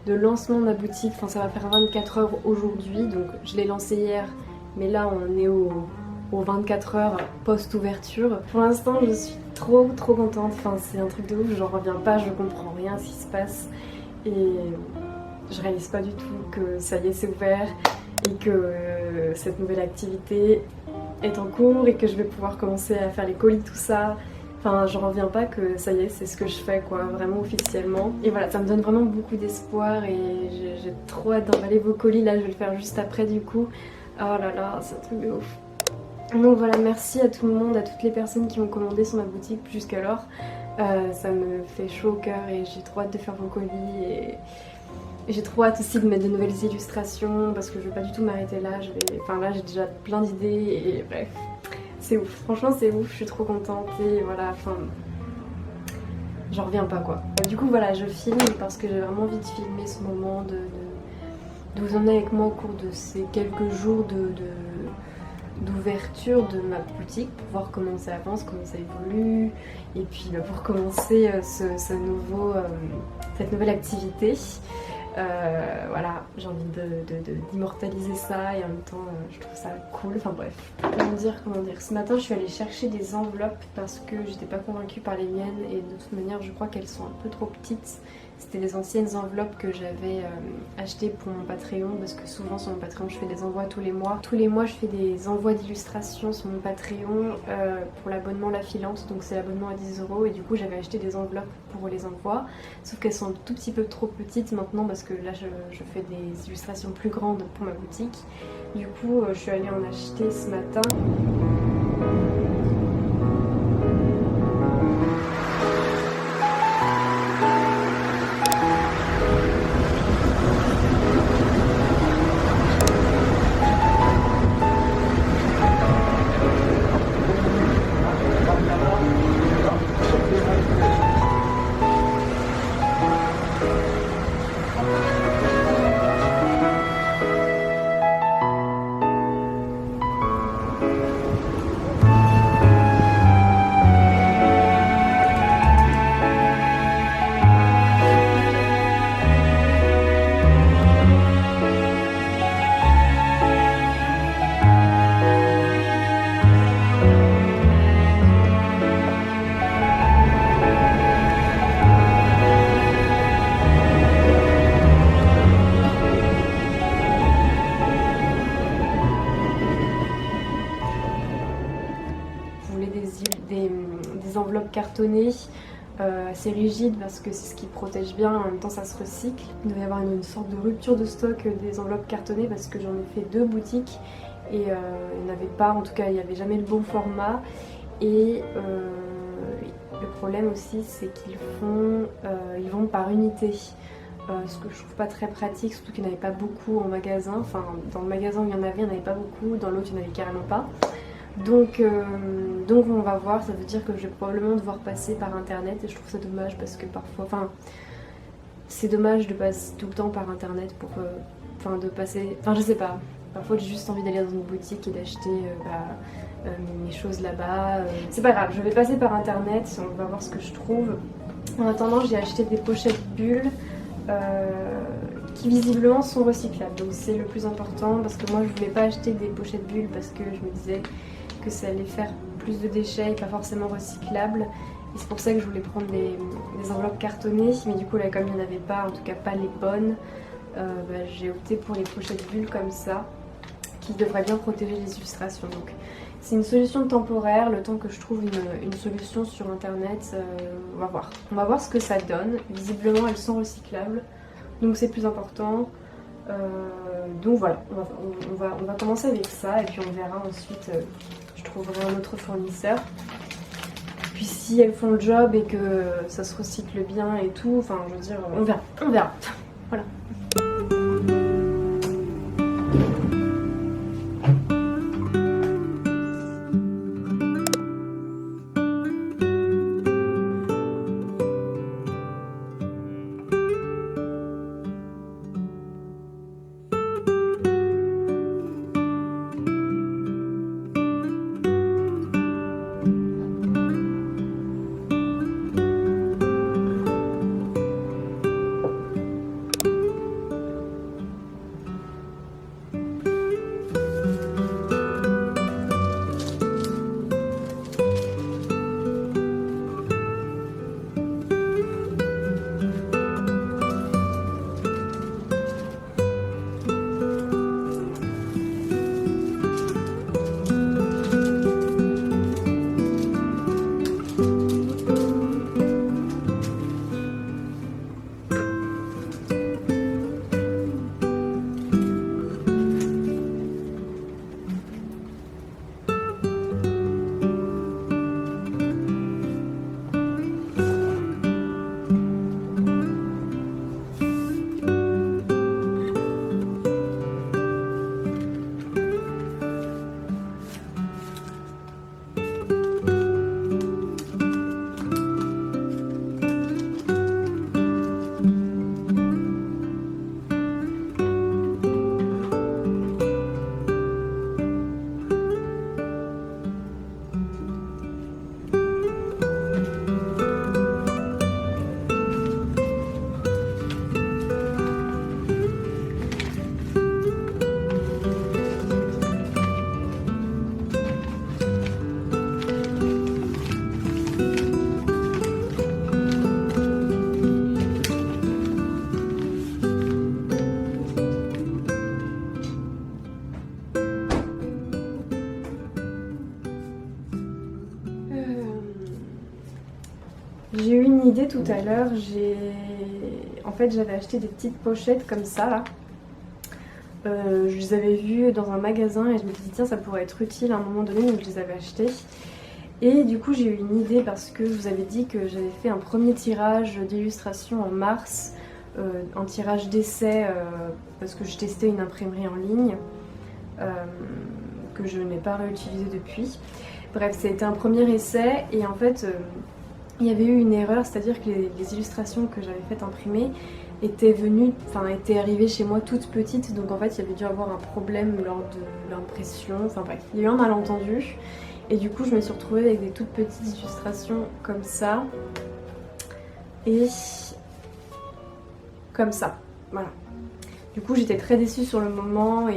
de lancement de ma boutique. Enfin, ça va faire 24 heures aujourd'hui, donc je l'ai lancé hier, mais là on est aux 24 heures post-ouverture. Pour l'instant, je suis trop contente. Enfin, c'est un truc de ouf, j'en reviens pas, je comprends rien à ce qui se passe. Et je réalise pas du tout que ça y est, c'est ouvert et que cette nouvelle activité est en cours et que je vais pouvoir commencer à faire les colis, tout ça. Enfin, je reviens pas que ça y est, c'est ce que je fais, quoi, vraiment officiellement. Et voilà, ça me donne vraiment beaucoup d'espoir et j'ai trop hâte d'emballer vos colis. Là, je vais le faire juste après, du coup. Oh là là, c'est un truc de ouf. Donc voilà, merci à tout le monde, à toutes les personnes qui ont commandé sur ma boutique jusqu'alors. Ça me fait chaud au cœur et j'ai trop hâte de faire vos colis et j'ai trop hâte aussi de mettre de nouvelles illustrations parce que je vais pas du tout m'arrêter là. Enfin là, j'ai déjà plein d'idées et bref, c'est ouf. Franchement, c'est ouf, je suis trop contente et voilà, enfin, j'en reviens pas, quoi. Du coup, voilà, je filme parce que j'ai vraiment envie de filmer ce moment, de vous emmener avec moi au cours de ces quelques jours d'ouverture de ma boutique pour voir comment ça avance, comment ça évolue et puis pour commencer cette nouvelle activité. Voilà, j'ai envie d'immortaliser ça et en même temps je trouve ça cool, enfin bref. Comment dire, ce matin je suis allée chercher des enveloppes parce que j'étais pas convaincue par les miennes et de toute manière je crois qu'elles sont un peu trop petites. C'était des anciennes enveloppes que j'avais achetées pour mon Patreon parce que souvent sur mon Patreon je fais des envois tous les mois. Tous les mois je fais des envois d'illustrations sur mon Patreon pour l'abonnement La Filante, donc c'est l'abonnement à 10 € et du coup j'avais acheté des enveloppes pour les envois, sauf qu'elles sont un tout petit peu trop petites maintenant parce que là je fais des illustrations plus grandes pour ma boutique. Du coup je suis allée en acheter ce matin. Des enveloppes cartonnées assez rigides parce que c'est ce qui protège bien, en même temps ça se recycle. Il doit y avoir une sorte de rupture de stock des enveloppes cartonnées parce que j'en ai fait 2 boutiques et il n'y en avait pas, en tout cas il n'y avait jamais le bon format. Et le problème aussi c'est ils vendent par unité. Ce que je trouve pas très pratique, surtout qu'il n'y en avait pas beaucoup en magasin. Enfin, dans le magasin où il y en avait pas beaucoup, dans l'autre il n'y en avait carrément pas. Donc on va voir, ça veut dire que je vais probablement devoir passer par internet et je trouve ça dommage parce que parfois, enfin c'est dommage de passer tout le temps par internet pour, je sais pas, parfois j'ai juste envie d'aller dans une boutique et d'acheter mes choses là-bas. C'est pas grave, je vais passer par internet, on va voir ce que je trouve. En attendant, j'ai acheté des pochettes bulles qui visiblement sont recyclables, donc c'est le plus important parce que moi je voulais pas acheter des pochettes bulles parce que je me disais que ça allait faire plus de déchets et pas forcément recyclables, et c'est pour ça que je voulais prendre des enveloppes cartonnées, mais du coup là comme il n'y en avait pas, en tout cas pas les bonnes, j'ai opté pour les pochettes bulles comme ça qui devraient bien protéger les illustrations. Donc c'est une solution temporaire, le temps que je trouve une solution sur internet. On va voir ce que ça donne. Visiblement elles sont recyclables, donc c'est plus important. Donc voilà, on va commencer avec ça et puis on verra ensuite, je trouverai un autre fournisseur. Puis si elles font le job et que ça se recycle bien et tout, enfin je veux dire, on verra. Voilà. J'ai eu une idée tout à l'heure, en fait j'avais acheté des petites pochettes comme ça là. Je les avais vues dans un magasin et je me suis dit tiens ça pourrait être utile à un moment donné, donc je les avais achetées. Et du coup j'ai eu une idée parce que je vous avais dit que j'avais fait un premier tirage d'illustration en mars, un tirage d'essai parce que je testais une imprimerie en ligne que je n'ai pas réutilisée depuis. Bref, c'était un premier essai et en fait il y avait eu une erreur, c'est-à-dire que les illustrations que j'avais faites imprimer étaient arrivées chez moi toutes petites, donc en fait il y avait dû avoir un problème lors de l'impression, enfin bref, il y a eu un malentendu et du coup je me suis retrouvée avec des toutes petites illustrations comme ça et comme ça, voilà. Du coup j'étais très déçue sur le moment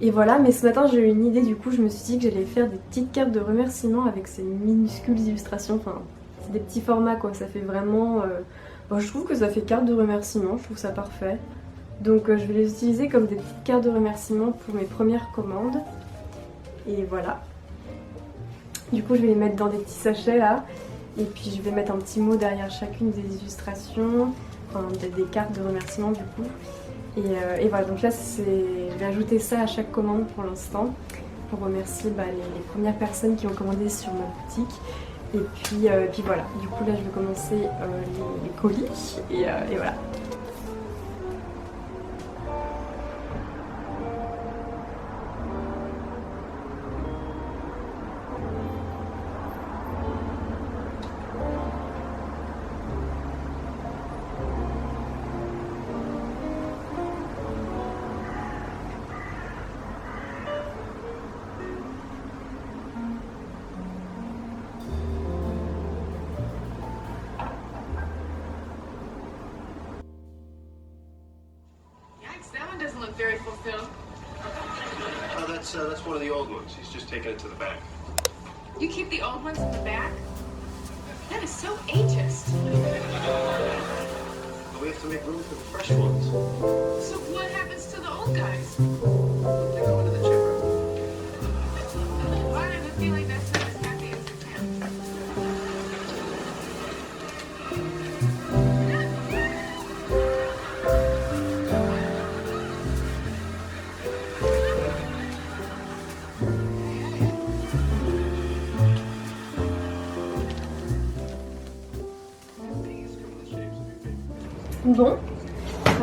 et voilà, mais ce matin j'ai eu une idée, du coup je me suis dit que j'allais faire des petites cartes de remerciement avec ces minuscules illustrations, enfin c'est des petits formats quoi, ça fait vraiment... je trouve que ça fait carte de remerciement, je trouve ça parfait. Donc je vais les utiliser comme des petites cartes de remerciement pour mes premières commandes. Et voilà. Du coup je vais les mettre dans des petits sachets là, et puis je vais mettre un petit mot derrière chacune des illustrations, enfin des cartes de remerciement du coup. Et voilà, donc là je vais ajouter ça à chaque commande pour l'instant, pour remercier les premières personnes qui ont commandé sur ma boutique. Et puis voilà, du coup là je vais commencer les colis et voilà. That one doesn't look very fulfilled. Oh, that's one of the old ones. He's just taking it to the back. You keep the old ones in the back? That is so ageist. But we have to make room for the fresh ones. So what happens to the old guys? They go into the chipper. I have a feeling that's not as happy as it sounds. Bon,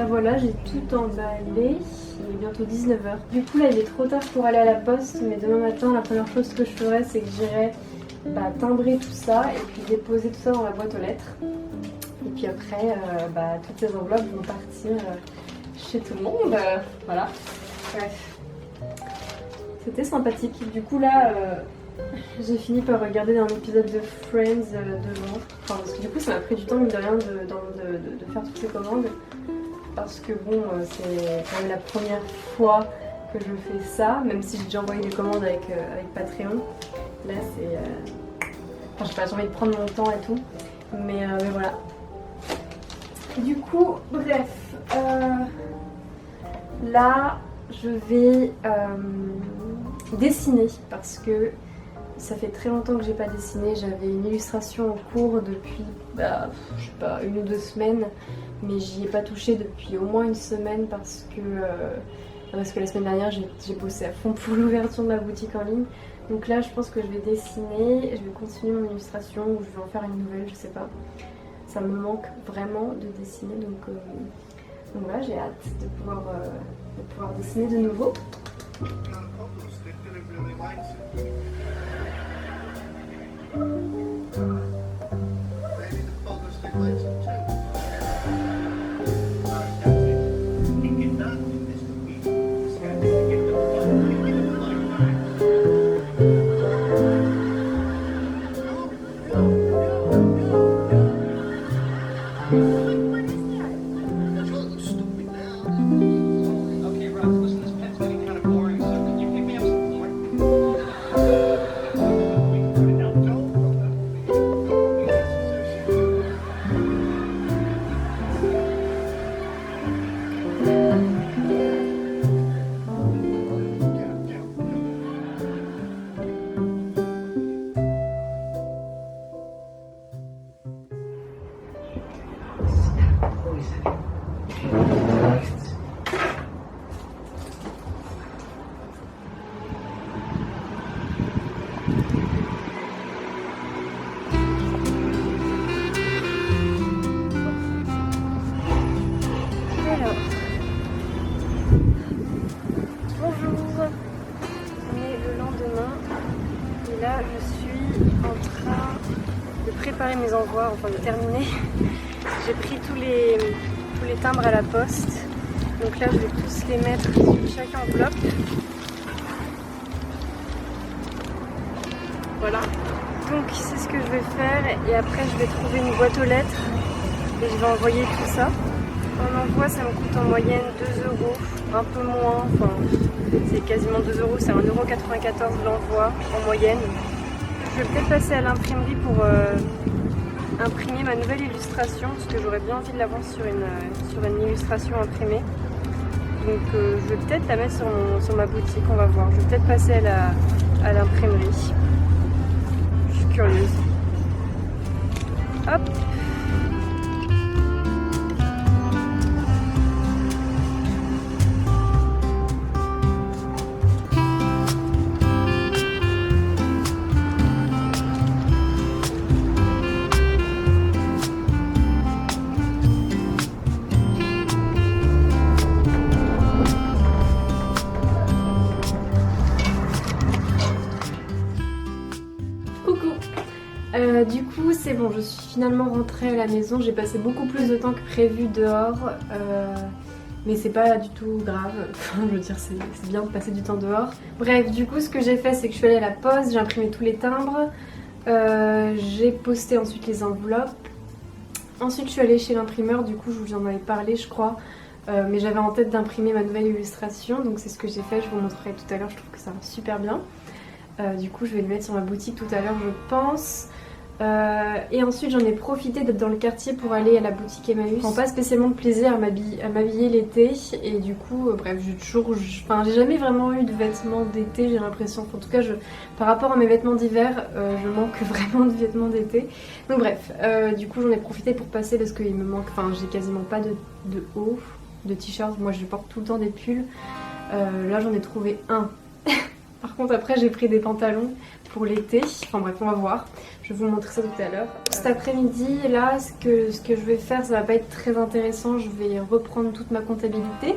voilà, j'ai tout emballé. Il est bientôt 19h. Du coup là il est trop tard pour aller à la poste, mais demain matin la première chose que je ferai c'est que j'irai timbrer tout ça et puis déposer tout ça dans la boîte aux lettres. Et puis après toutes ces enveloppes vont partir chez tout le monde. Voilà. Bref. C'était sympathique. Du coup là j'ai fini par regarder un épisode de Friends devant. Enfin, parce que du coup ça m'a pris du temps mine de rien de faire toutes ces commandes. Parce que bon, c'est quand même la première fois que je fais ça, même si j'ai déjà envoyé des commandes avec Patreon. Là c'est... Enfin je sais pas, j'ai envie de prendre mon temps et tout. Mais voilà. Du coup, bref. Là, je vais dessiner parce que ça fait très longtemps que j'ai pas dessiné. J'avais une illustration en cours depuis, je sais pas, 1 ou 2 semaines. Mais j'y ai pas touché depuis au moins une semaine parce que la semaine dernière j'ai bossé à fond pour l'ouverture de ma boutique en ligne. Donc là je pense que je vais dessiner, je vais continuer mon illustration ou je vais en faire une nouvelle, je sais pas. Ça me manque vraiment de dessiner, donc voilà, j'ai hâte de pouvoir dessiner de nouveau. Alors, bonjour, on est le lendemain et là je suis en train de préparer mes envois, enfin de terminer. J'ai pris tous les timbres à la poste, donc là je vais tous les mettre sur chaque enveloppe. Voilà, donc c'est ce que je vais faire et après je vais trouver une boîte aux lettres et je vais envoyer tout ça. Un envoi ça me coûte en moyenne 2 €, un peu moins, enfin c'est quasiment 2 €, c'est 1,94 € l'envoi en moyenne. Je vais peut-être passer à l'imprimerie pour imprimer ma nouvelle illustration parce que j'aurais bien envie de l'avoir sur une illustration imprimée. Donc je vais peut-être la mettre sur ma boutique, on va voir. Je vais peut-être passer à l'imprimerie. Je suis curieuse. Hop! Du coup c'est bon, je suis finalement rentrée à la maison, j'ai passé beaucoup plus de temps que prévu dehors, mais c'est pas du tout grave, enfin, je veux dire c'est bien de passer du temps dehors. Bref, du coup ce que j'ai fait c'est que je suis allée à la poste, j'ai imprimé tous les timbres, j'ai posté ensuite les enveloppes, ensuite je suis allée chez l'imprimeur, du coup je vous en avais parlé je crois, mais j'avais en tête d'imprimer ma nouvelle illustration, donc c'est ce que j'ai fait, je vous montrerai tout à l'heure, je trouve que ça va super bien. Du coup je vais le mettre sur ma boutique tout à l'heure je pense. Et ensuite j'en ai profité d'être dans le quartier pour aller à la boutique Emmaüs. Je prends pas spécialement de plaisir à m'habiller l'été et du coup bref j'ai jamais vraiment eu de vêtements d'été, j'ai l'impression, en tout cas par rapport à mes vêtements d'hiver je manque vraiment de vêtements d'été. Donc bref, du coup j'en ai profité pour passer parce qu'il me manque, enfin j'ai quasiment pas de haut, de t-shirt, moi je porte tout le temps des pulls. Là j'en ai trouvé un. Par contre après j'ai pris des pantalons pour l'été, enfin bref on va voir, je vais vous montrer ça tout à l'heure. Cet après-midi là ce que je vais faire ça va pas être très intéressant, je vais reprendre toute ma comptabilité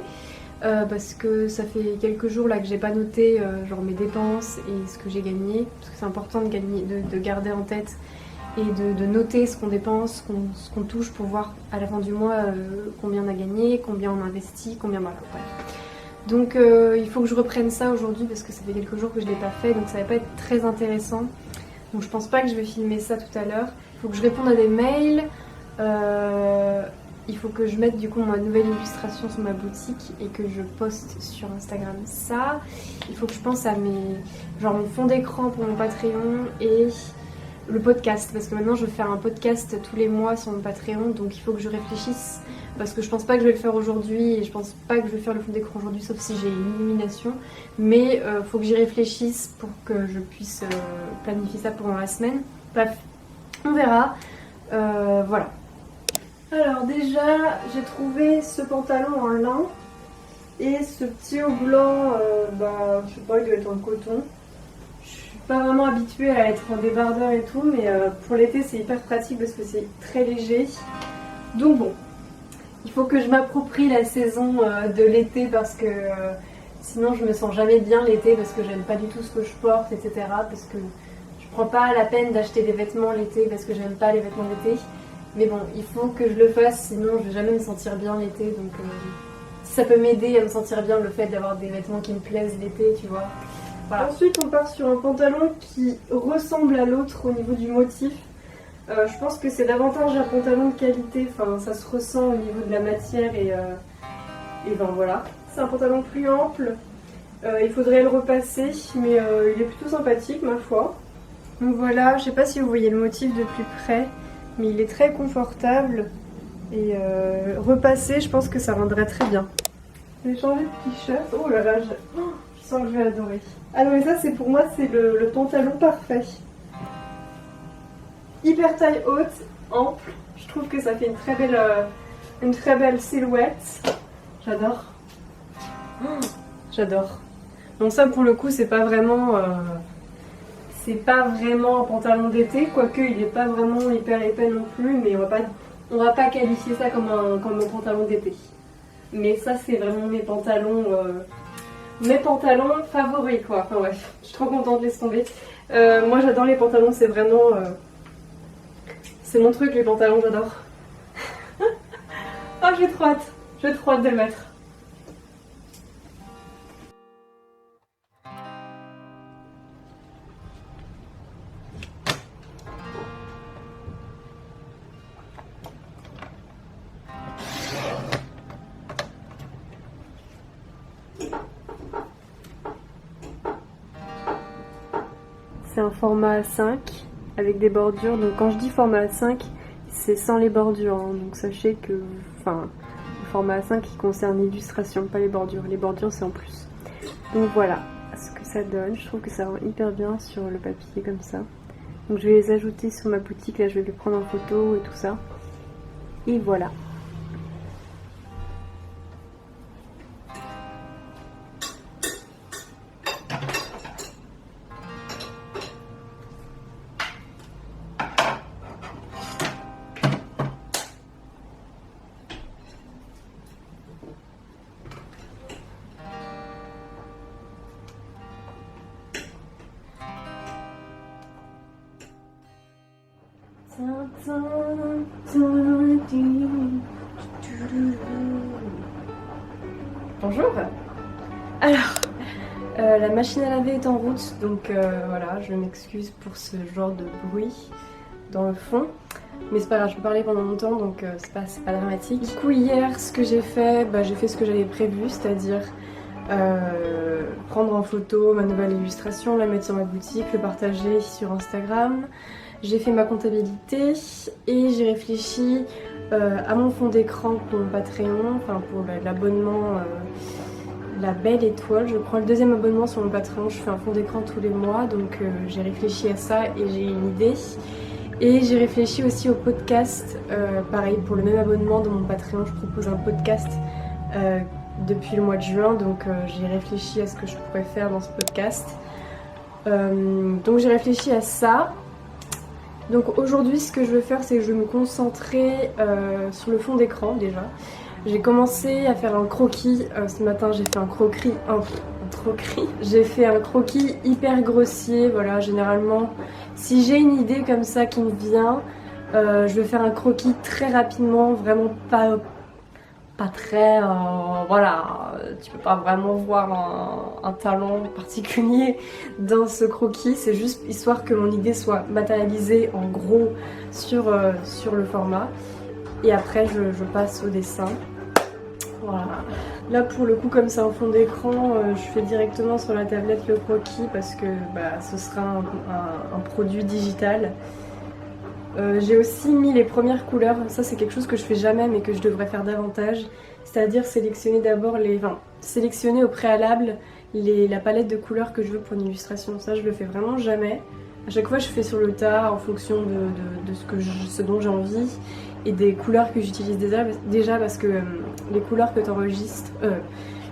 parce que ça fait quelques jours là que j'ai pas noté genre mes dépenses et ce que j'ai gagné, parce que c'est important de garder en tête et de noter ce qu'on dépense, ce qu'on touche pour voir à la fin du mois combien on a gagné, combien on a investi, combien voilà bref. Donc il faut que je reprenne ça aujourd'hui parce que ça fait quelques jours que je ne l'ai pas fait, donc ça va pas être très intéressant. Donc je pense pas que je vais filmer ça tout à l'heure. Il faut que je réponde à des mails. Il faut que je mette du coup ma nouvelle illustration sur ma boutique et que je poste sur Instagram ça. Il faut que je pense à mon fond d'écran pour mon Patreon et le podcast, parce que maintenant je vais faire un podcast tous les mois sur mon Patreon, donc il faut que je réfléchisse, parce que je pense pas que je vais le faire aujourd'hui et je pense pas que je vais faire le fond d'écran aujourd'hui sauf si j'ai une illumination, mais faut que j'y réfléchisse pour que je puisse planifier ça pendant la semaine. Bref, on verra. Voilà. Alors déjà j'ai trouvé ce pantalon en lin et ce petit haut blanc, je sais pas, il doit être en coton. Pas vraiment habituée à être en débardeur et tout, mais pour l'été c'est hyper pratique parce que c'est très léger. Donc bon, il faut que je m'approprie la saison de l'été parce que sinon je me sens jamais bien l'été parce que j'aime pas du tout ce que je porte, etc. Parce que je prends pas la peine d'acheter des vêtements l'été parce que j'aime pas les vêtements d'été. Mais bon, il faut que je le fasse, sinon je vais jamais me sentir bien l'été. Donc si ça peut m'aider à me sentir bien le fait d'avoir des vêtements qui me plaisent l'été, tu vois. Voilà. Ensuite on part sur un pantalon qui ressemble à l'autre au niveau du motif. Je pense que c'est l'avantage d'un pantalon de qualité, enfin ça se ressent au niveau de la matière et ben voilà. C'est un pantalon plus ample, il faudrait le repasser mais il est plutôt sympathique ma foi. Donc voilà, je sais pas si vous voyez le motif de plus près mais il est très confortable et repasser je pense que ça rendrait très bien. J'ai changé de t-shirt, oh là là, je sens que je vais adorer. Ah non mais ça c'est pour moi c'est le pantalon parfait. Hyper taille haute, ample. Je trouve que ça fait une très belle silhouette. J'adore. J'adore. Donc ça pour le coup c'est pas vraiment un pantalon d'été, quoique il est pas vraiment hyper épais non plus, mais on va pas qualifier ça comme un pantalon d'été. Mais ça c'est vraiment mes pantalons favoris quoi. Enfin bref, je suis trop contente, laisse tomber. Moi j'adore les pantalons, c'est vraiment... c'est mon truc les pantalons, j'adore. Oh j'ai trop hâte de le mettre. C'est un format A5 avec des bordures, donc quand je dis format A5 c'est sans les bordures, hein. Donc sachez que le format A5 qui concerne l'illustration, pas les bordures c'est en plus. Donc voilà ce que ça donne, je trouve que ça rend hyper bien sur le papier comme ça. Donc je vais les ajouter sur ma boutique, là je vais les prendre en photo et tout ça. Et voilà. Bonjour. Alors, la machine à laver est en route, donc voilà, je m'excuse pour ce genre de bruit dans le fond. Mais c'est pas grave, je peux parler pendant longtemps, donc c'est pas dramatique. Du coup, hier, ce que j'ai fait ce que j'avais prévu, c'est-à-dire prendre en photo ma nouvelle illustration, la mettre sur ma boutique, le partager sur Instagram. J'ai fait ma comptabilité et j'ai réfléchi à mon fond d'écran pour mon Patreon, enfin pour l'abonnement La Belle Étoile. Je prends le deuxième abonnement sur mon Patreon, je fais un fond d'écran tous les mois, donc j'ai réfléchi à ça et j'ai une idée. Et j'ai réfléchi aussi au podcast, pareil pour le même abonnement dans mon Patreon, je propose un podcast depuis le mois de juin, donc j'ai réfléchi à ce que je pourrais faire dans ce podcast. Donc j'ai réfléchi à ça. Donc aujourd'hui ce que je veux faire c'est que je vais me concentrer sur le fond d'écran déjà. J'ai commencé à faire un croquis, ce matin j'ai fait un croquis, j'ai fait un croquis hyper grossier, voilà, généralement si j'ai une idée comme ça qui me vient, je vais faire un croquis très rapidement, vraiment pas très, voilà, tu peux pas vraiment voir un talent particulier dans ce croquis, c'est juste histoire que mon idée soit matérialisée en gros sur le format. Et après je passe au dessin. Voilà. Là pour le coup comme c'est en fond d'écran, je fais directement sur la tablette le croquis parce que ce sera un produit digital. J'ai aussi mis les premières couleurs, ça c'est quelque chose que je fais jamais mais que je devrais faire davantage. C'est-à-dire sélectionner d'abord sélectionner au préalable la palette de couleurs que je veux pour une illustration. Ça je le fais vraiment jamais. À chaque fois je fais sur le tas en fonction de ce dont j'ai envie et des couleurs que j'utilise déjà parce que les couleurs que tu enregistres,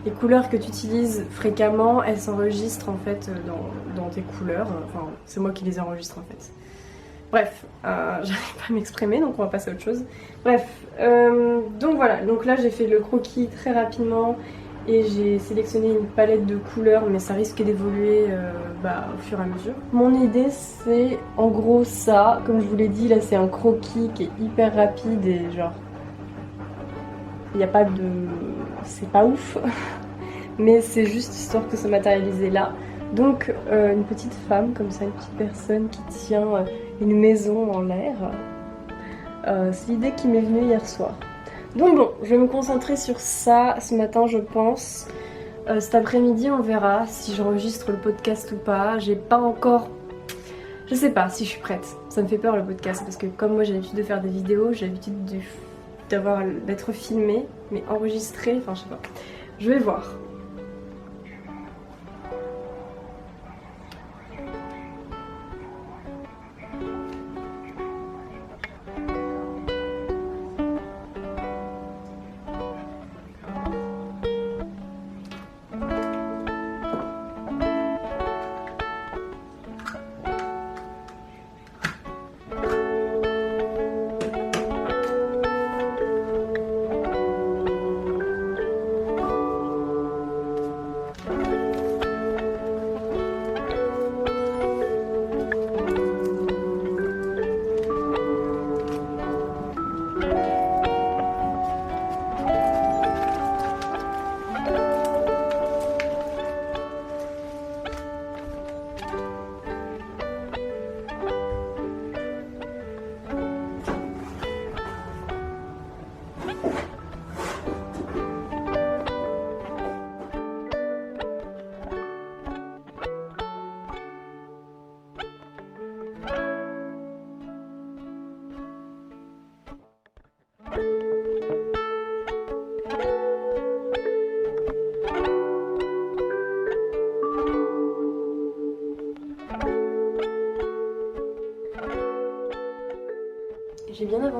les couleurs que tu utilises fréquemment, elles s'enregistrent en fait dans tes couleurs. Enfin c'est moi qui les enregistre en fait. Bref, j'arrive pas à m'exprimer donc on va passer à autre chose. Bref, donc voilà, donc là j'ai fait le croquis très rapidement et j'ai sélectionné une palette de couleurs mais ça risque d'évoluer au fur et à mesure. Mon idée c'est en gros ça, comme je vous l'ai dit là c'est un croquis qui est hyper rapide et genre il n'y a pas de... c'est pas ouf mais c'est juste histoire que ça matérialisé là. Donc une petite femme comme ça, une petite personne qui tient une maison en l'air, c'est l'idée qui m'est venue hier soir. Donc bon, je vais me concentrer sur ça ce matin je pense. Cet après-midi on verra si j'enregistre le podcast ou pas. J'ai pas encore... Je sais pas si je suis prête. Ça me fait peur le podcast parce que comme moi j'ai l'habitude de faire des vidéos, j'ai l'habitude d'être filmée, mais enregistrée, enfin je sais pas. Je vais voir.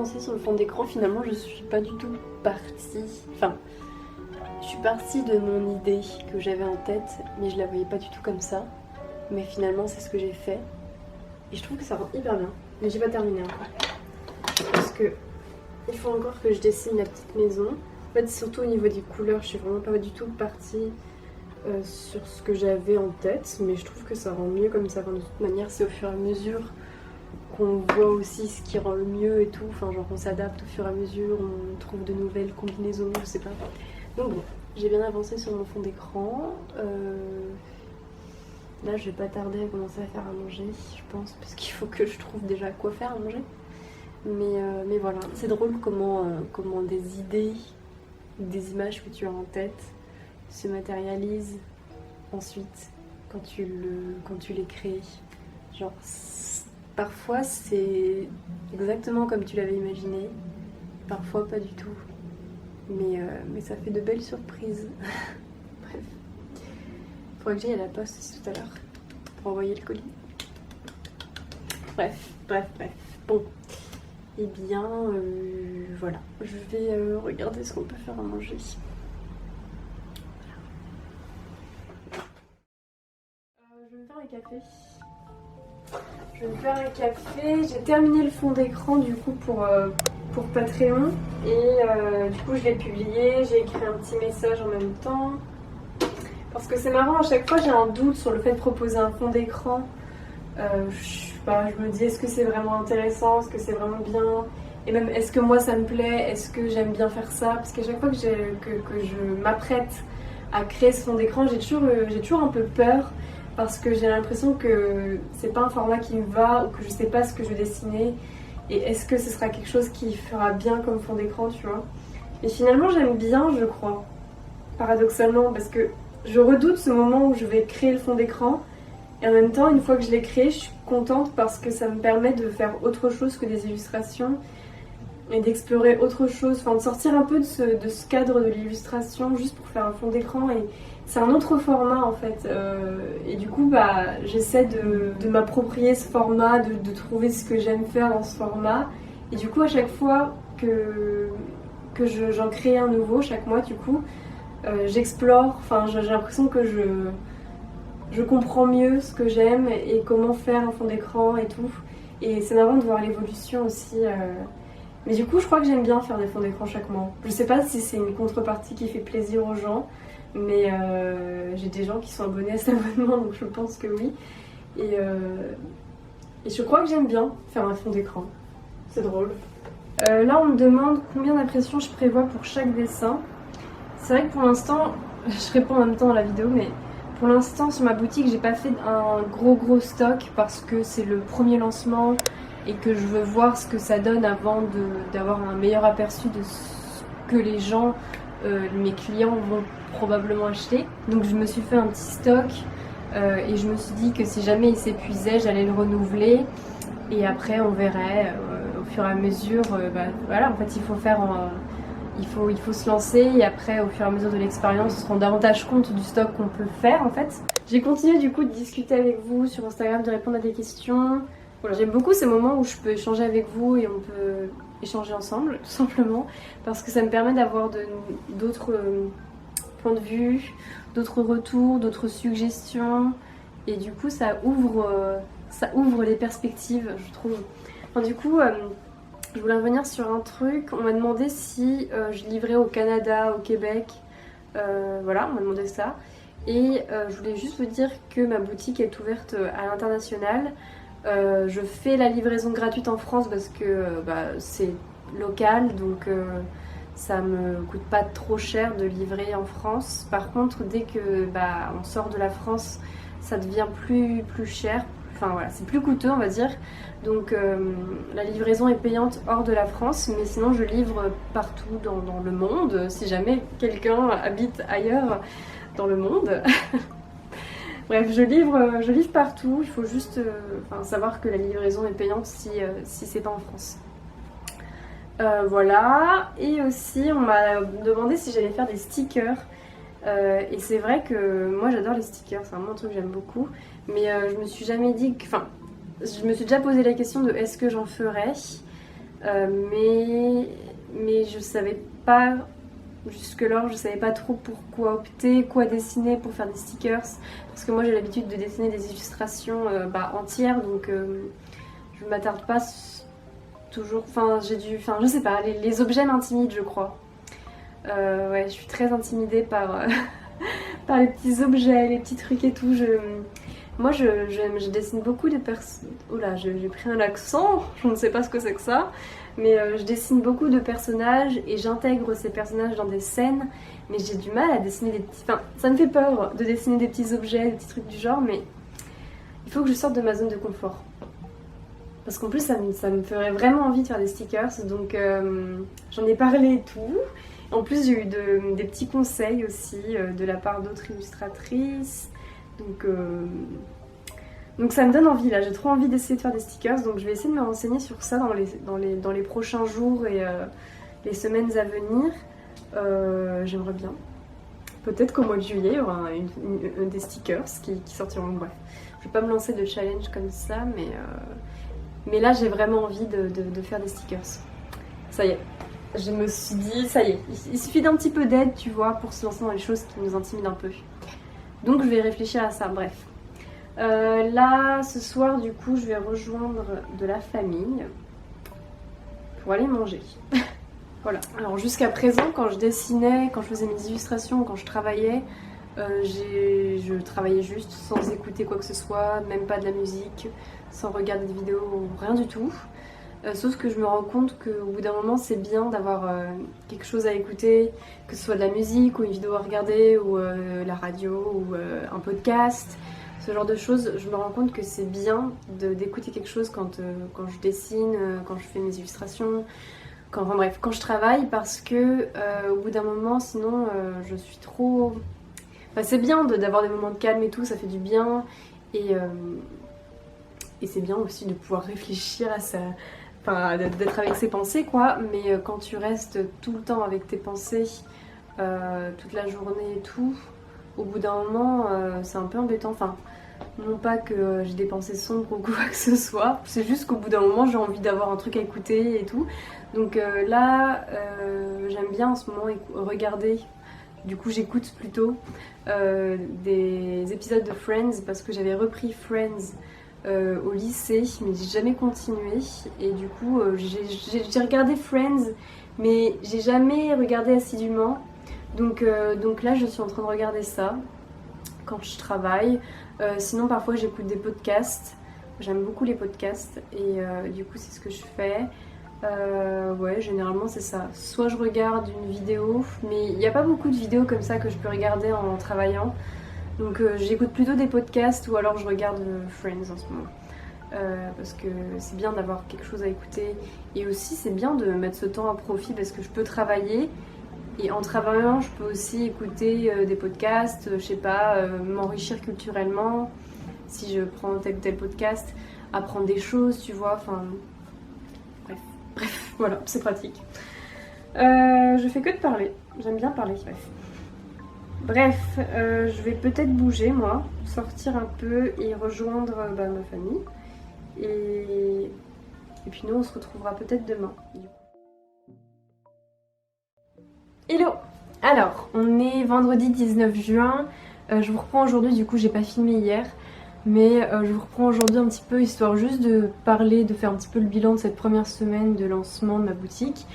avancé sur le fond d'écran, finalement je suis pas du tout partie. Enfin, je suis partie de mon idée que j'avais en tête, mais je la voyais pas du tout comme ça. Mais finalement c'est ce que j'ai fait. Et je trouve que ça rend hyper bien. Mais j'ai pas terminé encore. Parce que il faut encore que je dessine la petite maison. En fait, surtout au niveau des couleurs, je suis vraiment pas du tout partie sur ce que j'avais en tête. Mais je trouve que ça rend mieux comme ça. Enfin, de toute manière, c'est au fur et à mesure qu'on voit aussi ce qui rend le mieux et tout. Enfin, genre on s'adapte au fur et à mesure, on trouve de nouvelles combinaisons, je sais pas. Donc bon, j'ai bien avancé sur mon fond d'écran. Là, je vais pas tarder à commencer à faire à manger, je pense, parce qu'il faut que je trouve déjà quoi faire à manger. Mais voilà, c'est drôle comment des idées, des images que tu as en tête se matérialisent ensuite quand tu les crées. Genre, parfois c'est exactement comme tu l'avais imaginé, parfois pas du tout. Mais ça fait de belles surprises. Bref. Faudrait que j'aille à la poste aussi tout à l'heure pour envoyer le colis. Bref. Bon. Eh bien, voilà. Je vais regarder ce qu'on peut faire à manger. Je vais me faire un café. J'ai terminé le fond d'écran du coup pour Patreon. Et du coup, je l'ai publié. J'ai écrit un petit message en même temps. Parce que c'est marrant, à chaque fois j'ai un doute sur le fait de proposer un fond d'écran. Je me dis, est-ce que c'est vraiment intéressant, est-ce que c'est vraiment bien, et même est-ce que moi ça me plaît, est-ce que j'aime bien faire ça, parce qu'à chaque fois que je m'apprête à créer ce fond d'écran, j'ai toujours un peu peur, parce que j'ai l'impression que c'est pas un format qui me va, ou que je sais pas ce que je veux dessiner, et est-ce que ce sera quelque chose qui fera bien comme fond d'écran, tu vois. Et finalement j'aime bien, je crois, paradoxalement, parce que je redoute ce moment où je vais créer le fond d'écran. Et en même temps, une fois que je l'ai créé, je suis contente parce que ça me permet de faire autre chose que des illustrations et d'explorer autre chose, enfin de sortir un peu de ce cadre de l'illustration juste pour faire un fond d'écran. Et c'est un autre format en fait. Et du coup, j'essaie de m'approprier ce format, de trouver ce que j'aime faire dans ce format. Et du coup, à chaque fois que j'en crée un nouveau, chaque mois du coup, j'explore, enfin j'ai l'impression que je comprends mieux ce que j'aime et comment faire un fond d'écran et tout. Et c'est marrant de voir l'évolution aussi. Mais du coup, je crois que j'aime bien faire des fonds d'écran chaque mois. Je sais pas si c'est une contrepartie qui fait plaisir aux gens, mais j'ai des gens qui sont abonnés à cet abonnement, donc je pense que oui. Et je crois que j'aime bien faire un fond d'écran. C'est drôle. Là, on me demande combien d'impressions je prévois pour chaque dessin. C'est vrai que pour l'instant, je réponds en même temps à la vidéo, mais pour l'instant sur ma boutique j'ai pas fait un gros stock parce que c'est le premier lancement et que je veux voir ce que ça donne avant d'avoir un meilleur aperçu de ce que les gens, mes clients vont probablement acheter. Donc je me suis fait un petit stock et je me suis dit que si jamais il s'épuisait j'allais le renouveler et après on verrait au fur et à mesure. Voilà, en fait il faut faire il faut se lancer et après au fur et à mesure de l'expérience on se rend davantage compte du stock qu'on peut faire en fait. J'ai continué du coup de discuter avec vous sur Instagram, de répondre à des questions. Voilà, j'aime beaucoup ces moments où je peux échanger avec vous et on peut échanger ensemble tout simplement parce que ça me permet d'avoir d'autres points de vue, d'autres retours, d'autres suggestions et du coup ça ouvre les perspectives je trouve. Enfin, du coup je voulais revenir sur un truc, on m'a demandé si je livrais au Canada, au Québec, voilà, on m'a demandé ça. Et je voulais juste vous dire que ma boutique est ouverte à l'international. Je fais la livraison gratuite en France parce que c'est local, donc ça me coûte pas trop cher de livrer en France. Par contre, dès que on sort de la France, ça devient plus cher. Enfin voilà, c'est plus coûteux on va dire. Donc la livraison est payante hors de la France, mais sinon je livre partout dans le monde, si jamais quelqu'un habite ailleurs dans le monde. Bref, je livre partout, il faut juste savoir que la livraison est payante si c'est pas en France. Voilà, et aussi on m'a demandé si j'allais faire des stickers. Et c'est vrai que moi j'adore les stickers, c'est vraiment un truc que j'aime beaucoup. Mais je me suis jamais dit que... Enfin, je me suis déjà posé la question de est-ce que j'en ferais. Mais je savais pas, jusque-là, je savais pas trop pourquoi opter, quoi dessiner pour faire des stickers. Parce que moi j'ai l'habitude de dessiner des illustrations entières, donc je m'attarde pas toujours. Enfin, je sais pas, les objets m'intimident, je crois. Ouais, je suis très intimidée par, par les petits objets, les petits trucs et tout. Moi, je dessine beaucoup de personnes. Oh là, j'ai pris un accent, je ne sais pas ce que c'est que ça. Mais je dessine beaucoup de personnages et j'intègre ces personnages dans des scènes. Mais j'ai du mal à dessiner des petits. Enfin, ça me fait peur de dessiner des petits objets, des petits trucs du genre, mais il faut que je sorte de ma zone de confort. Parce qu'en plus, ça me ferait vraiment envie de faire des stickers. Donc, j'en ai parlé et tout. En plus, j'ai eu des petits conseils aussi de la part d'autres illustratrices. Donc ça me donne envie là, j'ai trop envie d'essayer de faire des stickers, donc je vais essayer de me renseigner sur ça dans les prochains jours et les semaines à venir. J'aimerais bien. Peut-être qu'au mois de juillet, il y aura des stickers qui sortiront. Bref, je vais pas me lancer de challenge comme ça, mais là j'ai vraiment envie de faire des stickers. Ça y est, je me suis dit, ça y est, il suffit d'un petit peu d'aide, tu vois, pour se lancer dans les choses qui nous intimident un peu. Donc je vais réfléchir à ça, bref. Là, ce soir, du coup, je vais rejoindre de la famille pour aller manger. Voilà. Alors jusqu'à présent, quand je dessinais, quand je faisais mes illustrations, quand je travaillais, je travaillais juste sans écouter quoi que ce soit, même pas de la musique, sans regarder de vidéos, rien du tout. Sauf que je me rends compte qu'au bout d'un moment, c'est bien d'avoir quelque chose à écouter, que ce soit de la musique ou une vidéo à regarder ou la radio ou un podcast. Ce genre de choses, je me rends compte que c'est bien d'écouter quelque chose quand je dessine, quand je fais mes illustrations, enfin bref, quand je travaille, parce que au bout d'un moment, sinon, je suis trop... Enfin, c'est bien d'avoir des moments de calme et tout, ça fait du bien, et c'est bien aussi de pouvoir réfléchir à ça, enfin d'être avec ses pensées quoi, mais quand tu restes tout le temps avec tes pensées, toute la journée et tout, au bout d'un moment, c'est un peu embêtant, enfin... Non pas que j'ai des pensées sombres ou quoi que ce soit, c'est juste qu'au bout d'un moment j'ai envie d'avoir un truc à écouter et tout. Donc là, j'aime bien en ce moment regarder, du coup j'écoute plutôt des épisodes de Friends parce que j'avais repris Friends au lycée mais j'ai jamais continué. Et du coup j'ai regardé Friends mais j'ai jamais regardé assidûment. Donc là je suis en train de regarder ça quand je travaille. Sinon parfois j'écoute des podcasts, j'aime beaucoup les podcasts et du coup c'est ce que je fais. Ouais, généralement c'est ça, soit je regarde une vidéo, mais il n'y a pas beaucoup de vidéos comme ça que je peux regarder en travaillant, donc j'écoute plutôt des podcasts ou alors je regarde Friends en ce moment. Parce que c'est bien d'avoir quelque chose à écouter et aussi c'est bien de mettre ce temps à profit parce que je peux travailler. Et en travaillant, je peux aussi écouter des podcasts, je sais pas, m'enrichir culturellement, si je prends tel ou tel podcast, apprendre des choses, tu vois, enfin... Bref, voilà, c'est pratique. Je fais que de parler, j'aime bien parler, bref. Je vais peut-être bouger, moi, sortir un peu et rejoindre ma famille. Et puis nous, on se retrouvera peut-être demain. Hello! Alors, on est vendredi 19 juin, je vous reprends aujourd'hui, du coup j'ai pas filmé hier, mais je vous reprends aujourd'hui un petit peu histoire juste de parler, de faire un petit peu le bilan de cette première semaine de lancement de ma boutique.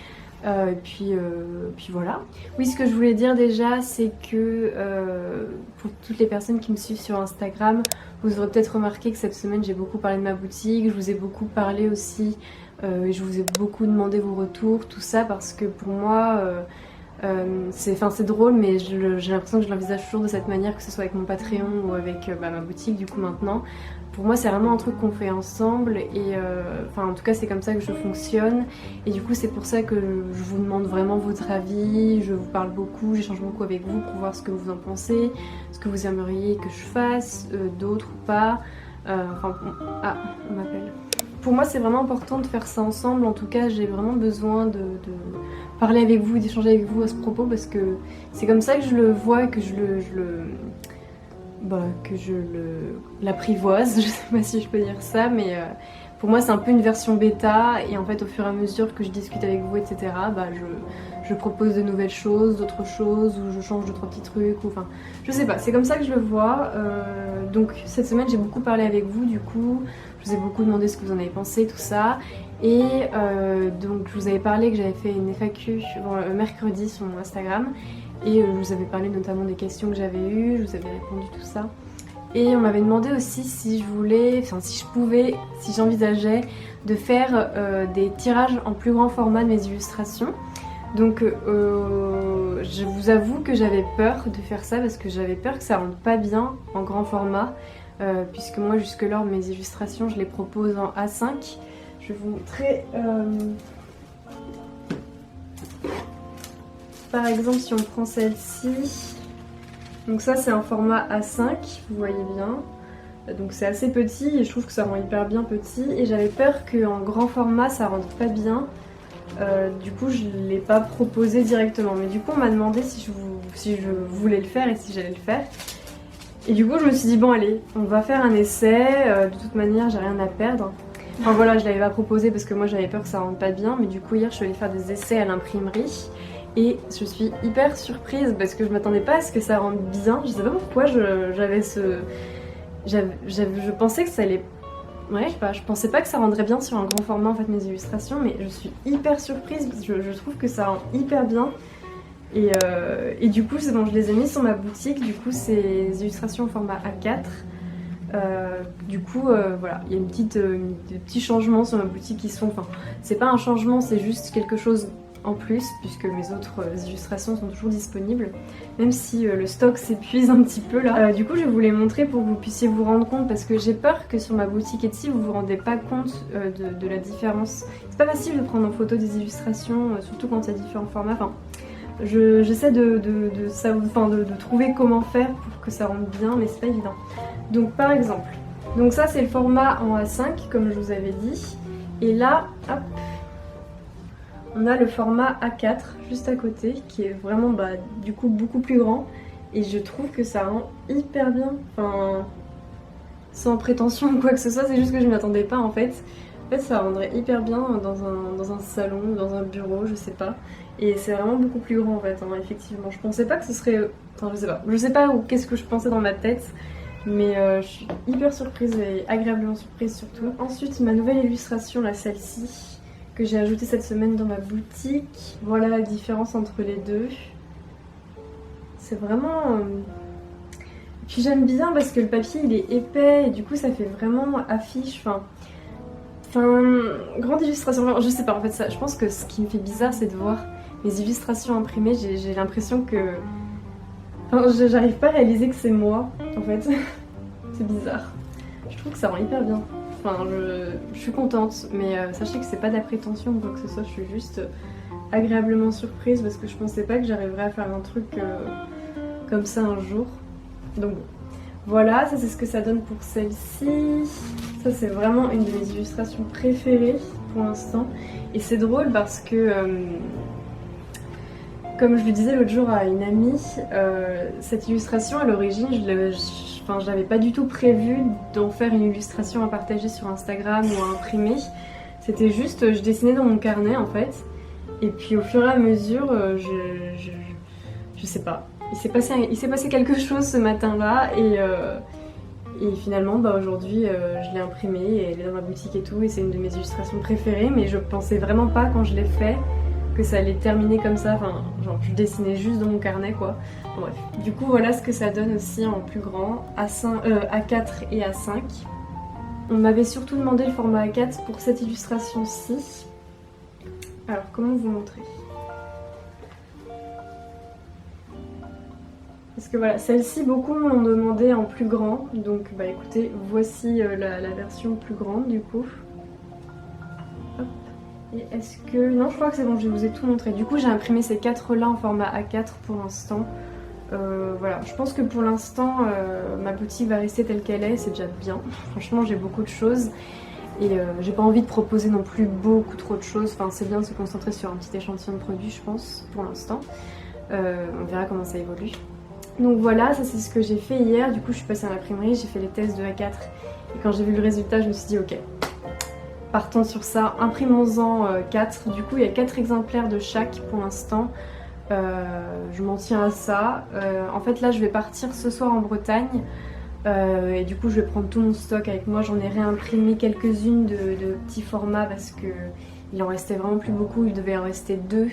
Et puis voilà. Oui, ce que je voulais dire déjà, c'est que pour toutes les personnes qui me suivent sur Instagram, vous aurez peut-être remarqué que cette semaine j'ai beaucoup parlé de ma boutique, je vous ai beaucoup parlé aussi, et je vous ai beaucoup demandé vos retours, tout ça, parce que pour moi... c'est drôle, mais j'ai l'impression que je l'envisage toujours de cette manière, que ce soit avec mon Patreon ou avec ma boutique du coup maintenant. Pour moi c'est vraiment un truc qu'on fait ensemble et en tout cas c'est comme ça que je fonctionne et du coup c'est pour ça que je vous demande vraiment votre avis, je vous parle beaucoup, j'échange beaucoup avec vous pour voir ce que vous en pensez, ce que vous aimeriez que je fasse, d'autres ou pas. Ah, on m'appelle. Pour moi c'est vraiment important de faire ça ensemble, en tout cas j'ai vraiment besoin de parler avec vous, d'échanger avec vous à ce propos parce que c'est comme ça que je le vois, que je l'apprivoise, je sais pas si je peux dire ça, mais pour moi c'est un peu une version bêta et en fait au fur et à mesure que je discute avec vous etc, bah, je propose de nouvelles choses, d'autres choses, ou je change 2-3 petits trucs, ou enfin je sais pas, c'est comme ça que je le vois. Donc cette semaine j'ai beaucoup parlé avec vous, du coup je vous ai beaucoup demandé ce que vous en avez pensé, tout ça. Et donc je vous avais parlé que j'avais fait une FAQ mercredi sur mon Instagram et je vous avais parlé notamment des questions que j'avais eues, je vous avais répondu tout ça. Et on m'avait demandé aussi si je voulais, enfin si je pouvais, si j'envisageais de faire des tirages en plus grand format de mes illustrations. Donc je vous avoue que j'avais peur de faire ça parce que j'avais peur que ça rentre pas bien en grand format, puisque moi jusque-là mes illustrations je les propose en A5. Je vais vous montrer. Par exemple, si on prend celle-ci, donc ça c'est un format A5, vous voyez bien. Donc c'est assez petit et je trouve que ça rend hyper bien petit. Et j'avais peur qu'en grand format ça rentre pas bien. Du coup je ne l'ai pas proposé directement. Mais du coup on m'a demandé si je voulais le faire et si j'allais le faire. Et du coup je me suis dit bon allez, on va faire un essai. De toute manière j'ai rien à perdre. Enfin voilà, je l'avais pas proposé parce que moi j'avais peur que ça rentre pas bien, mais du coup hier je suis allée faire des essais à l'imprimerie et je suis hyper surprise parce que je m'attendais pas à ce que ça rentre bien. Je sais pas pourquoi je pensais que ça allait... Ouais, je sais pas, je pensais pas que ça rendrait bien sur un grand format en fait mes illustrations, mais je suis hyper surprise parce que je trouve que ça rend hyper bien. Et du coup c'est bon, je les ai mis sur ma boutique, du coup c'est des illustrations au format A4. Du coup voilà, il y a des petits changements sur ma boutique qui sont, enfin c'est pas un changement, c'est juste quelque chose en plus puisque mes autres illustrations sont toujours disponibles, même si le stock s'épuise un petit peu là. Du coup je vais vous les montrer pour que vous puissiez vous rendre compte, parce que j'ai peur que sur ma boutique Etsy vous vous rendez pas compte de la différence. C'est pas facile de prendre en photo des illustrations, surtout quand il y a différents formats. Enfin, j'essaie de trouver comment faire pour que ça rentre bien, mais c'est pas évident. Donc par exemple, donc ça c'est le format en A5 comme je vous avais dit, et là hop, on a le format A4 juste à côté qui est vraiment du coup beaucoup plus grand, et je trouve que ça rend hyper bien, enfin sans prétention ou quoi que ce soit, c'est juste que je m'y attendais pas en fait. En fait ça rendrait hyper bien dans un salon, dans un bureau, je sais pas. Et c'est vraiment beaucoup plus grand en fait, hein, effectivement. Je pensais pas que ce serait... Enfin je sais pas qu'est-ce que je pensais dans ma tête. Mais je suis hyper surprise et agréablement surprise surtout. Ensuite ma nouvelle illustration, là celle-ci, que j'ai ajoutée cette semaine dans ma boutique. Voilà la différence entre les deux. C'est vraiment... Puis j'aime bien parce que le papier il est épais et du coup ça fait vraiment affiche. Enfin, grande illustration, je sais pas en fait ça. Je pense que ce qui me fait bizarre c'est de voir mes illustrations imprimées. J'ai l'impression que... Enfin, j'arrive pas à réaliser que c'est moi en fait. C'est bizarre. Je trouve que ça rend hyper bien. Enfin, je suis contente, mais sachez que c'est pas de la prétention ou quoi que ce soit, je suis juste agréablement surprise parce que je pensais pas que j'arriverais à faire un truc comme ça un jour. Donc voilà, ça c'est ce que ça donne pour celle-ci. Ça c'est vraiment une de mes illustrations préférées pour l'instant. Et c'est drôle parce que, comme je le disais l'autre jour à une amie, cette illustration à l'origine, je n'avais pas du tout prévu d'en faire une illustration à partager sur Instagram ou à imprimer. C'était juste, je dessinais dans mon carnet en fait. Et puis au fur et à mesure, je sais pas. Il s'est passé quelque chose ce matin-là et finalement aujourd'hui je l'ai imprimée et elle est dans ma boutique et tout, et c'est une de mes illustrations préférées, mais je pensais vraiment pas quand je l'ai fait que ça allait terminer comme ça, enfin genre je dessinais juste dans mon carnet quoi. Bon, bref, du coup voilà ce que ça donne aussi en plus grand, A4 et A5. On m'avait surtout demandé le format A4 pour cette illustration-ci. Alors comment vous montrer ? Parce que voilà, celle-ci, beaucoup m'ont demandé en plus grand, donc bah écoutez, voici la version plus grande du coup. Hop. Et est-ce que... Non, je crois que c'est bon, je vous ai tout montré. Du coup, j'ai imprimé ces 4 là en format A4 pour l'instant. Voilà, je pense que pour l'instant, ma boutique va rester telle qu'elle est, c'est déjà bien. Franchement, j'ai beaucoup de choses. Et j'ai pas envie de proposer non plus beaucoup trop de choses. Enfin, c'est bien de se concentrer sur un petit échantillon de produits, je pense, pour l'instant. On verra comment ça évolue. Donc voilà, ça c'est ce que j'ai fait hier. Du coup, je suis passée à l'imprimerie, j'ai fait les tests de A4. Et quand j'ai vu le résultat, je me suis dit, ok, partons sur ça, imprimons-en 4. Du coup, il y a 4 exemplaires de chaque pour l'instant. Je m'en tiens à ça. En fait, là, je vais partir ce soir en Bretagne. Et du coup, je vais prendre tout mon stock avec moi. J'en ai réimprimé quelques-unes de petits formats parce que il en restait vraiment plus beaucoup. Il devait en rester 2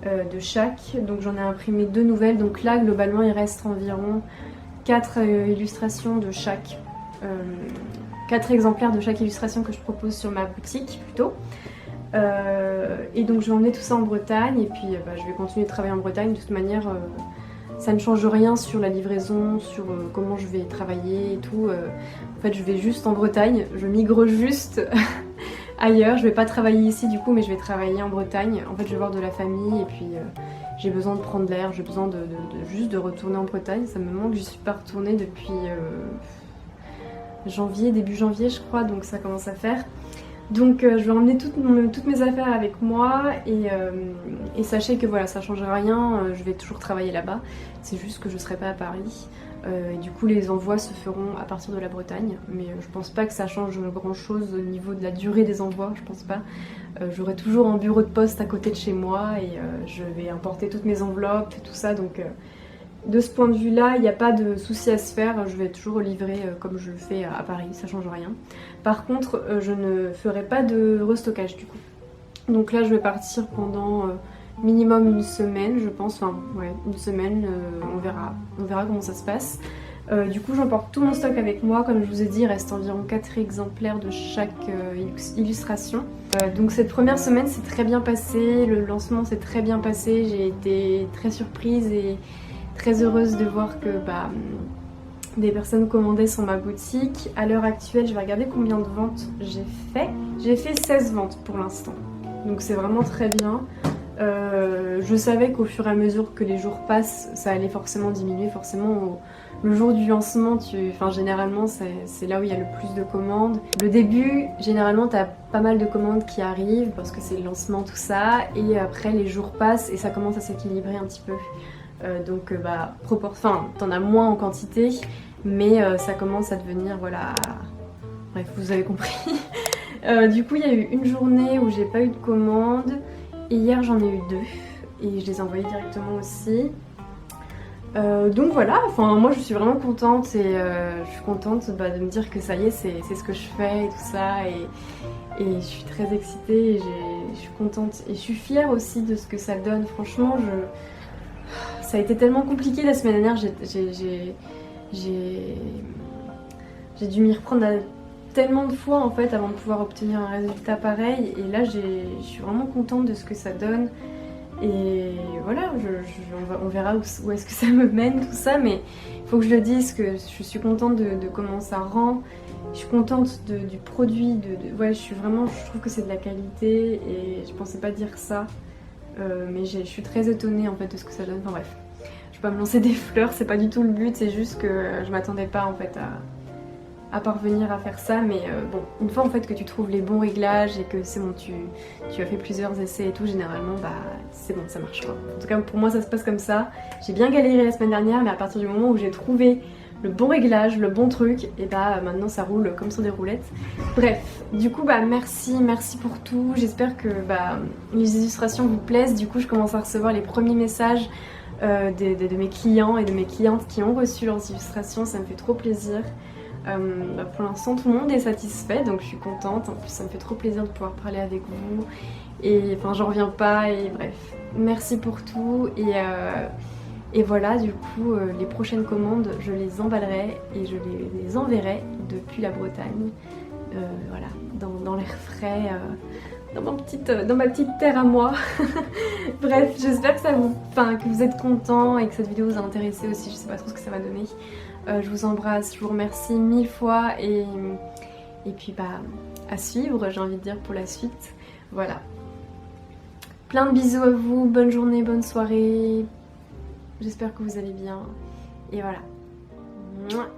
de chaque. Donc, j'en ai imprimé 2 nouvelles. Donc là, globalement, il reste environ 4 illustrations de chaque. 4 exemplaires de chaque illustration que je propose sur ma boutique plutôt. Et donc je vais emmener tout ça en Bretagne et puis je vais continuer de travailler en Bretagne. De toute manière, ça ne change rien sur la livraison, sur comment je vais travailler et tout. En fait, je vais juste en Bretagne, je migre juste ailleurs. Je vais pas travailler ici du coup, mais je vais travailler en Bretagne. En fait, je vais voir de la famille et puis j'ai besoin de prendre l'air, j'ai besoin juste de retourner en Bretagne. Ça me manque, j'y suis pas retournée depuis janvier, début janvier je crois, donc ça commence à faire. Donc je vais emmener toutes mes affaires avec moi et sachez que voilà, ça ne changera rien, je vais toujours travailler là-bas, c'est juste que je ne serai pas à Paris. Et du coup les envois se feront à partir de la Bretagne, mais je pense pas que ça change grand chose au niveau de la durée des envois, je pense pas. J'aurai toujours un bureau de poste à côté de chez moi et je vais importer toutes mes enveloppes et tout ça, donc de ce point de vue là il n'y a pas de souci à se faire, je vais toujours livrer comme je le fais à Paris, ça change rien. Par contre je ne ferai pas de restockage du coup. Donc là je vais partir pendant minimum une semaine je pense, enfin ouais une semaine, on verra comment ça se passe. Du coup j'emporte tout mon stock avec moi, comme je vous ai dit il reste environ 4 exemplaires de chaque illustration. Donc cette première semaine s'est très bien passée, le lancement s'est très bien passé, j'ai été très surprise et très heureuse de voir que des personnes commandaient sur ma boutique. À l'heure actuelle, je vais regarder combien de ventes j'ai fait. J'ai fait 16 ventes pour l'instant, donc c'est vraiment très bien. Je savais qu'au fur et à mesure que les jours passent, ça allait forcément diminuer. Forcément, le jour du lancement, généralement, c'est là où il y a le plus de commandes. Le début, généralement, tu as pas mal de commandes qui arrivent parce que c'est le lancement, tout ça. Et après, les jours passent et ça commence à s'équilibrer un petit peu. Donc t'en as moins en quantité, mais ça commence à devenir, voilà, bref, vous avez compris. Du coup il y a eu une journée où j'ai pas eu de commande et hier j'en ai eu 2 et je les ai envoyées directement aussi. Donc voilà, enfin moi je suis vraiment contente et je suis contente de me dire que ça y est, c'est ce que je fais et tout ça, et je suis très excitée et je suis contente et je suis fière aussi de ce que ça donne. Franchement ça a été tellement compliqué la semaine dernière, j'ai dû m'y reprendre tellement de fois en fait avant de pouvoir obtenir un résultat pareil, et là je suis vraiment contente de ce que ça donne. Et voilà, on verra où est-ce que ça me mène tout ça, mais il faut que je le dise que je suis contente de comment ça rend. Je suis contente du produit, ouais, je trouve que c'est de la qualité et je pensais pas dire ça. Mais je suis très étonnée en fait de ce que ça donne. Enfin bref, je vais pas me lancer des fleurs, c'est pas du tout le but, c'est juste que je m'attendais pas en fait à parvenir à faire ça. Mais bon, une fois en fait que tu trouves les bons réglages et que c'est bon, tu as fait plusieurs essais et tout, généralement c'est bon, ça marche quoi. En tout cas pour moi ça se passe comme ça. J'ai bien galéré la semaine dernière, mais à partir du moment où j'ai trouvé le bon réglage, le bon truc, et maintenant ça roule comme sur des roulettes. Bref, du coup merci pour tout. J'espère que les illustrations vous plaisent. Du coup je commence à recevoir les premiers messages de mes clients et de mes clientes qui ont reçu leurs illustrations, ça me fait trop plaisir. Pour l'instant tout le monde est satisfait, donc je suis contente. En plus ça me fait trop plaisir de pouvoir parler avec vous, et enfin j'en reviens pas, et bref, merci pour tout. Et voilà, du coup, les prochaines commandes, je les emballerai et je les enverrai depuis la Bretagne. Voilà, dans l'air frais, dans ma petite terre à moi. Bref, j'espère que vous êtes contents et que cette vidéo vous a intéressé aussi. Je sais pas trop ce que ça va donner. Je vous embrasse, je vous remercie 1000 fois et puis à suivre, j'ai envie de dire, pour la suite. Voilà. Plein de bisous à vous, bonne journée, bonne soirée. J'espère que vous allez bien. Et voilà. Mouah.